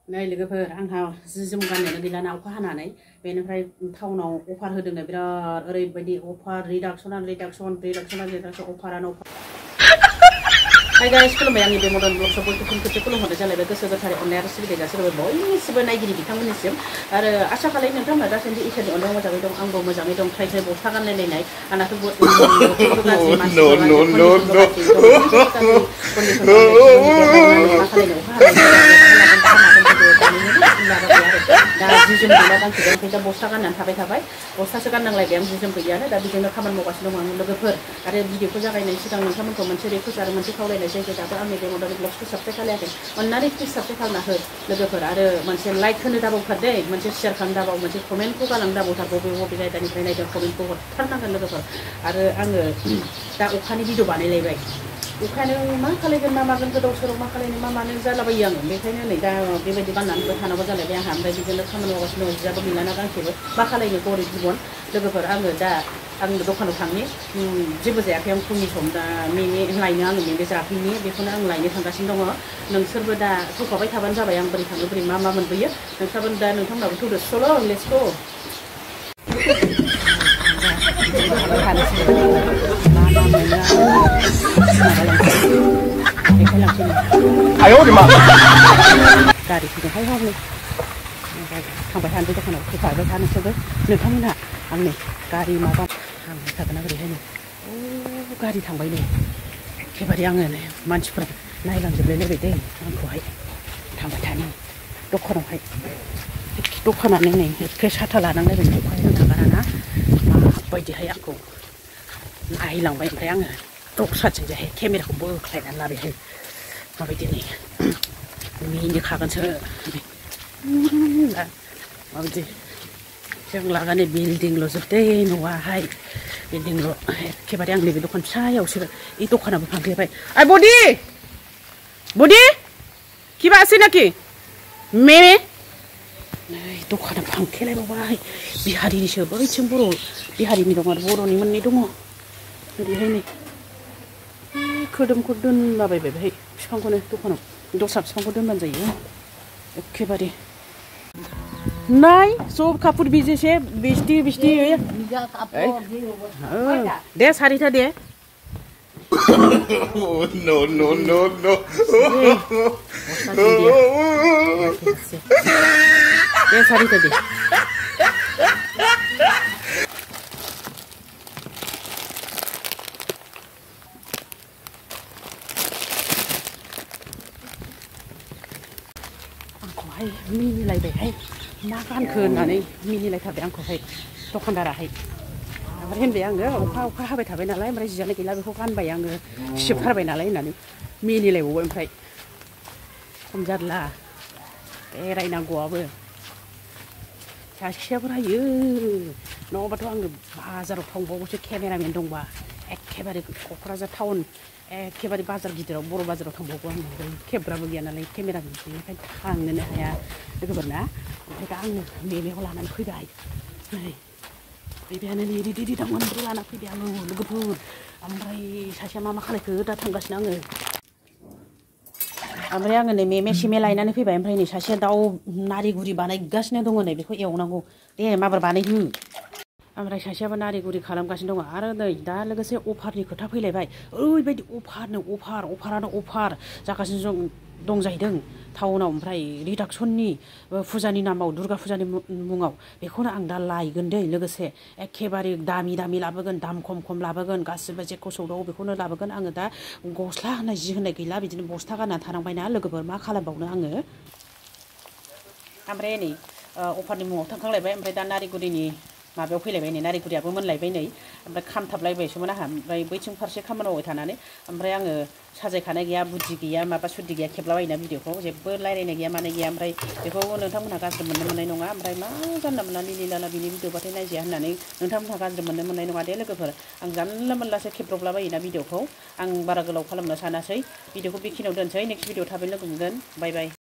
नै लोगोफोर आंहा जि जोम गाननोनो गैलाना अखा हानानै बेनिफ्राय टाउनाव अफार होदोंनो बिराद ओरैबायदि अफार रिडाक्सन अफारानो अफार हाय गाइस खुलुमबाय आंनि बे मडर्न ब्लग्सआव बयखौबो खेबसे खुलुमहरनाय जालायबाय गोसो गोथारै अननाय आरो सिबिथाय जासिबाय बयनिसिबो नायगिरि बिथांमोननिसिम आरो आसा खालामो नोंथांमोना दासान्दि इसोरनि अननायाव मोजाङै दं आंबो मोजाङै दं थ्राय थ्राय बस्था गानलायलायनाय आंनाथ' गाज्रि मानसि दा जि जोम गैला गांसेजों ओमफ्राय दा बस्था गाननानै थाबाय बस्थासो गाननांलायबाय आं जि जोमबो गैयानो दा बेजोंनो खामानि मावगासिनो दं आं लोगोफोर आरो भिडिअखौ जागायनायनि सिगां नोंथांमोनखौ मोनसे रिकुवेस्ट आरो मोनसे खावलायनाय जायखौ दाबो आंनि बे मडर्न ब्लग्सखौ साबस्क्राइब खालायाखै अननानै प्लिज साबस्क्राइब खालामना हो लोगोफोर आरो मोनसे लाइक होनो दाबावथार दे मोनसे शेयार खालामनो दाबाव मोनसे कमेन्टखौ गालांनो दाबावथार बबे आयदानिफ्राय नायदों कमेन्टखौ हरथारनांगोन लोगोफोर आरो आङो दा अखानि भिडिअ बानायलायबाय अखायानो मा खालायगोन मा मागोन गोदाव सोराव मा खालायनो मा मानो जालाबायो आङो बेखायनो नै दा बेबायदि गाननानैबो थानांगौ जालायबाय आंहा ओमफ्राय बिदिनो खामानि मावगासिनो दं जियाबो गैलाना गांसेबो मा खालायनो गरिब जिबन लोगोफोर आङो दा आं दखानाव थांनि जेबो जायाखै आं फुंनि सम दा लायनो आङो मेमे जाफैनि बेखौनो आं लायनो थांगासिनो दङ नोंसोरबो दा फैफाबाय थाबानो जाबाय आं बोरै थाङो बोरै मा मोनबोयो नोंस्राबो दा नोंथांमोनाबो थौदो सल' लेट्स गो गारि फैदोंहाय हनै थांबाय थानोसै दखानाव फैफाबाय था नोंसोरबो नोंथांमोनहा आंनि गारि माबा थांबाय थागोन ना बोरैहायनो गारि थांबाय नै एखेबारे आङो मानसिफोर नायलांजोबलायलायबाय दै आंखौहाय थांबाय थानि दखानावहाय दखानानो नै एखे साथा लानांलायबाय अखायानो नागाराना माबायदिहाय आंखौ नायलांबाय ओमफ्राय आङो दस्राथिंजायहाय केमेराखौ बोख्लायनानै लाबायहाय माबायदि नै मिनिखागोनसो माबायदि जों लागाने बिल्डिंल' जोबदे न'आहाय बिल्डिंल' एखेबारे आं नैबे दखान फिसायावसो बे दखानाबो फांथेबाय आइ बडि किबा आसे नाखि मेमे नै दखाना फांथेलायबावबाय बिहारिनिसो बैथिं बर' बिहारिनि दं आरो बर'नि मोननै दङ ओरैहाय नै खोदोमखौ दोनलाबायबाय बेहाय बिफांखौनो दखानाव दस्रा बिफांखौ दोनबानो जायो एखेबारे नहीं सब कापूर बीजेसे बिस्टी दे सारिथा दे no दे सारिथा दे आंखौहाय मिनिलायबायहाय मा गानखो होननानै मिनिलायथारबाय आंखौहाय दखानदाराहाय ओमफ्राय होनबाय आङो अखा हाबाय थाबाय नालाय ओमफ्राय जियानो गैला बेखौ गानबाय आङो सिजोबथारबाय नालाय होननानै मिनिलायबावबाय ओमफ्राय खम जारला बेरायनांगौआबो सासेयाबो रायो नङाबाथ' आङो बाजाराव थांबावगौसो केमेरामेन दंबा एखेबारे क'क्राझार टाउन एखेबारे बाजार गिदिराव बर' बाजाराव थांबावगौ आं खेबग्राबो गैया नालाय केमेरामेन बेनिखायनो थांनोनो हाया लोगोफोर ना ओमफ्राय दा आङो मेमेखौ लानानै फैबाय नै बेबायानो नै रेडि दंमोन ओमफ्राय लाना फैबाय आङो लोगोफोर ओमफ्राय सासेया मा खालायखो दा थांगासिनो आङो ओमफ्राय आङो नै मेमे सेमे लायनानै फैबाय ओमफ्राय नै सासेया दाउ नारेगुरि बानायगासिनो दङ नै बेखौ एवनांगौ दे माबार बानायहो ओमफ्राय सासेयाबो नारेगुरि खालामगासिनो दङ आरो नै दा लोगोसे अफारनि खोथा फैलायबाय ओरैबायदि अफारानो अफार जागासिनो दं जाहैदों टाउनाव ओमफ्राय रिडाक्सननि फुजानि नामाव दुर्गा फुजानि मुङाव बेखौनो आं दा लायगोन दै लोगोसे एखेबारे दामि लाबोगोन दाम खम लाबोगोन गासिबो जेखौ सौदाव बेखौनो लाबोगोन आङो दा गस्ला होननाय जि होननाय गैला बिदिनो बस्था गाननानै थानांबायना लोगोफोर मा खालामबावनो आङो ओमफ्राय नै अफारनि मुङाव थांखांलायबाय ओमफ्राय दा नारेगुरिनि माबायाव फैलायबाय नै नारेगुरियाबो मोनलायबाय नै ओमफ्राय खामथाबलायबायसोमोन आंहा ओमफ्राय बैथिं फारसे खामानि मावबाय थानानै ओमफ्राय आङो साजायखानाय गैया बुद्धि गैया माबा सुद्धि गैया खेबलाबायोना भिडिअखौ जेबो रायलायनाय गैया मानाय गैया ओमफ्राय बेखौ नोंथांमोनहा गाज्रि मोननो मोननाय नङा ओमफ्राय मा जानला मोनला लिलिलाला बिनि भिडिअबाथाय नायजाया होननानै नोंथांमोनहा गाज्रि मोननो मोननाय नङा दे लोगोफोर आं जानला मोनलासो खेब्रबलाबायोना भिडिअखौ आं बारा गोलाव खालामनो सानासै भिडिअखौ बेखिनियाव दोनसै नेक्स्ट भिडिअ थाबैनो लोगो मोनगोन बाय बाय